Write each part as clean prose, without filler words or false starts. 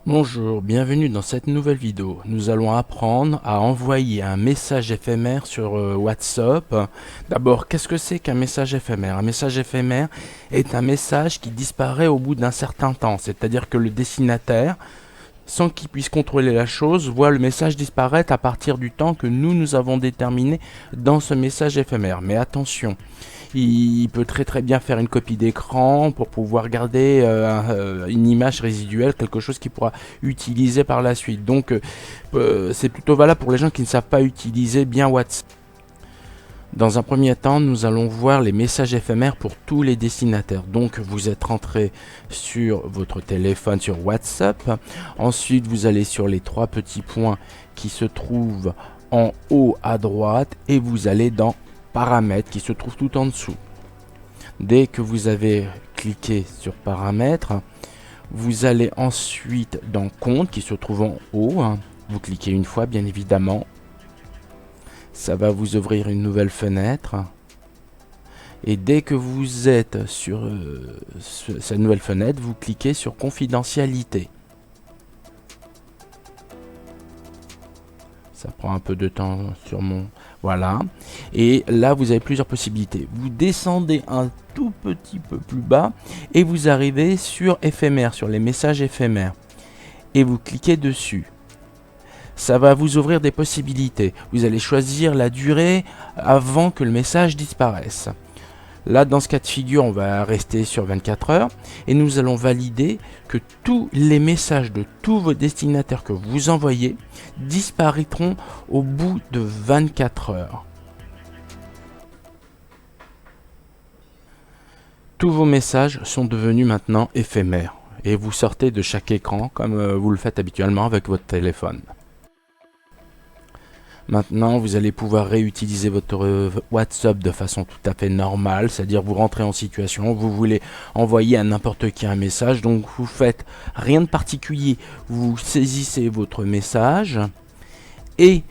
Bonjour, bienvenue dans cette nouvelle vidéo. Nous allons apprendre à envoyer un message éphémère sur WhatsApp. D'abord, qu'est-ce que c'est qu'un message éphémère? Un message éphémère est un message qui disparaît au bout d'un certain temps, c'est-à-dire que le destinataire, sans qu'il puisse contrôler la chose, voit le message disparaître à partir du temps que nous avons déterminé dans ce message éphémère. Mais attention, il peut très bien faire une copie d'écran pour pouvoir garder une image résiduelle, quelque chose qu'il pourra utiliser par la suite. Donc c'est plutôt valable pour les gens qui ne savent pas utiliser bien WhatsApp. Dans un premier temps, nous allons voir les messages éphémères pour tous les destinataires. Donc vous êtes rentré sur votre téléphone sur WhatsApp. Ensuite, vous allez sur les trois petits points qui se trouvent en haut à droite et vous allez dans Paramètres qui se trouvent tout en dessous. Dès que vous avez cliqué sur Paramètres, vous allez ensuite dans Compte qui se trouve en haut. Vous cliquez une fois, bien évidemment. Ça va vous ouvrir une nouvelle fenêtre. Et dès que vous êtes sur cette nouvelle fenêtre, vous cliquez sur Confidentialité. Ça prend un peu de temps sur mon... Voilà. Et là, vous avez plusieurs possibilités. Vous descendez un tout petit peu plus bas et vous arrivez sur éphémère, sur les messages éphémères. Et vous cliquez dessus. Ça va vous ouvrir des possibilités. Vous allez choisir la durée avant que le message disparaisse. Là, dans ce cas de figure, on va rester sur 24 heures et nous allons valider que tous les messages de tous vos destinataires que vous envoyez disparaîtront au bout de 24 heures. Tous vos messages sont devenus maintenant éphémères et vous sortez de chaque écran comme vous le faites habituellement avec votre téléphone. Maintenant, vous allez pouvoir réutiliser votre WhatsApp de façon tout à fait normale, c'est-à-dire vous rentrez en situation, vous voulez envoyer à n'importe qui un message, donc vous faites rien de particulier, vous saisissez votre message et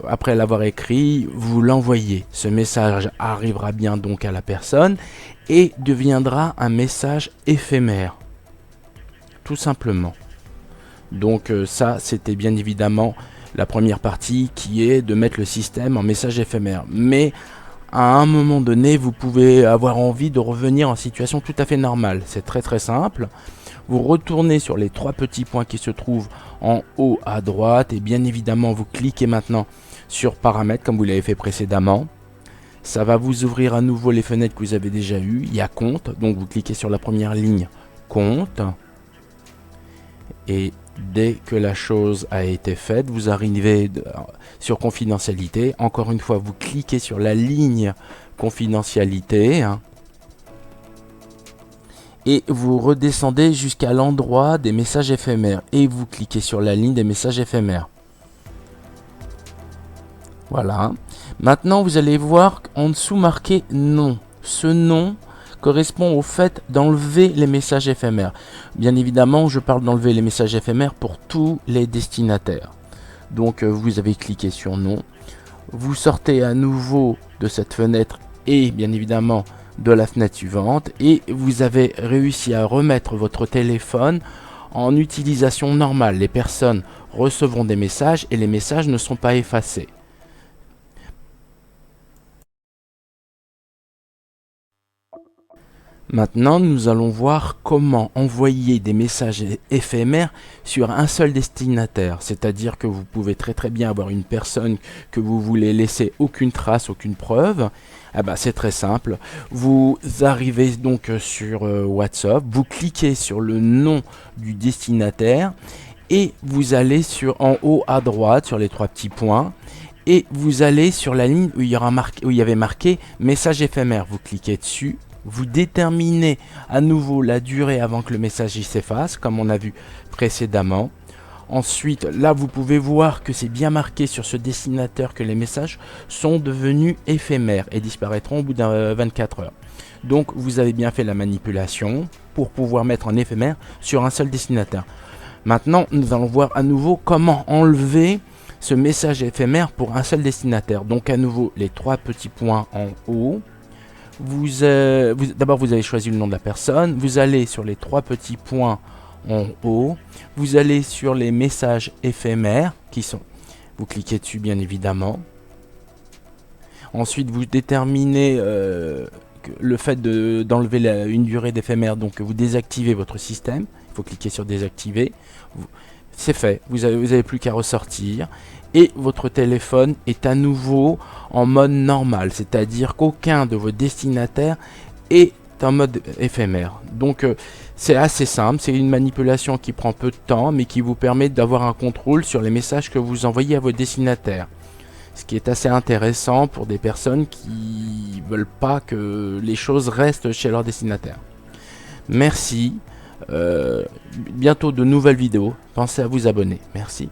après l'avoir écrit, vous l'envoyez. Ce message arrivera bien donc à la personne et deviendra un message éphémère, tout simplement. Donc ça, c'était bien évidemment la première partie qui est de mettre le système en message éphémère. Mais à un moment donné, vous pouvez avoir envie de revenir en situation tout à fait normale. C'est très simple. Vous retournez sur les trois petits points qui se trouvent en haut à droite et bien évidemment vous cliquez maintenant sur Paramètres comme vous l'avez fait précédemment. Ça va vous ouvrir à nouveau les fenêtres que vous avez déjà eues. Il y a Compte, donc vous cliquez sur la première ligne Compte. Et dès que la chose a été faite, vous arrivez sur Confidentialité. Encore une fois, vous cliquez sur la ligne Confidentialité. Et vous redescendez jusqu'à l'endroit des messages éphémères. Et vous cliquez sur la ligne des messages éphémères. Voilà. Maintenant, vous allez voir en dessous marqué nom. Ce nom correspond au fait d'enlever les messages éphémères. Bien évidemment, je parle d'enlever les messages éphémères pour tous les destinataires. Donc, vous avez cliqué sur non. Vous sortez à nouveau de cette fenêtre et bien évidemment de la fenêtre suivante. Et vous avez réussi à remettre votre téléphone en utilisation normale. Les personnes recevront des messages et les messages ne sont pas effacés. Maintenant, nous allons voir comment envoyer des messages éphémères sur un seul destinataire. C'est-à-dire que vous pouvez très bien avoir une personne que vous voulez laisser aucune trace, aucune preuve. C'est très simple. Vous arrivez donc sur WhatsApp, vous cliquez sur le nom du destinataire et vous allez en haut à droite sur les trois petits points. Et vous allez sur la ligne où il y avait marqué message éphémère. Vous cliquez dessus. Vous déterminez à nouveau la durée avant que le message s'efface, comme on a vu précédemment. Ensuite, là, vous pouvez voir que c'est bien marqué sur ce destinataire que les messages sont devenus éphémères et disparaîtront au bout de 24 heures. Donc, vous avez bien fait la manipulation pour pouvoir mettre en éphémère sur un seul destinataire. Maintenant, nous allons voir à nouveau comment enlever ce message éphémère pour un seul destinataire. Donc, à nouveau, les trois petits points en haut. D'abord, vous avez choisi le nom de la personne. Vous allez sur les trois petits points en haut. Vous allez sur les messages éphémères qui sont... Vous cliquez dessus bien évidemment. Ensuite, vous déterminez le fait d'enlever une durée d'éphémère, donc vous désactivez votre système. Il faut cliquer sur désactiver. C'est fait, vous avez plus qu'à ressortir. Et votre téléphone est à nouveau en mode normal, c'est-à-dire qu'aucun de vos destinataires est en mode éphémère. Donc c'est assez simple, c'est une manipulation qui prend peu de temps, mais qui vous permet d'avoir un contrôle sur les messages que vous envoyez à vos destinataires. Ce qui est assez intéressant pour des personnes qui veulent pas que les choses restent chez leur destinataire. Merci. Bientôt de nouvelles vidéos. Pensez à vous abonner. Merci.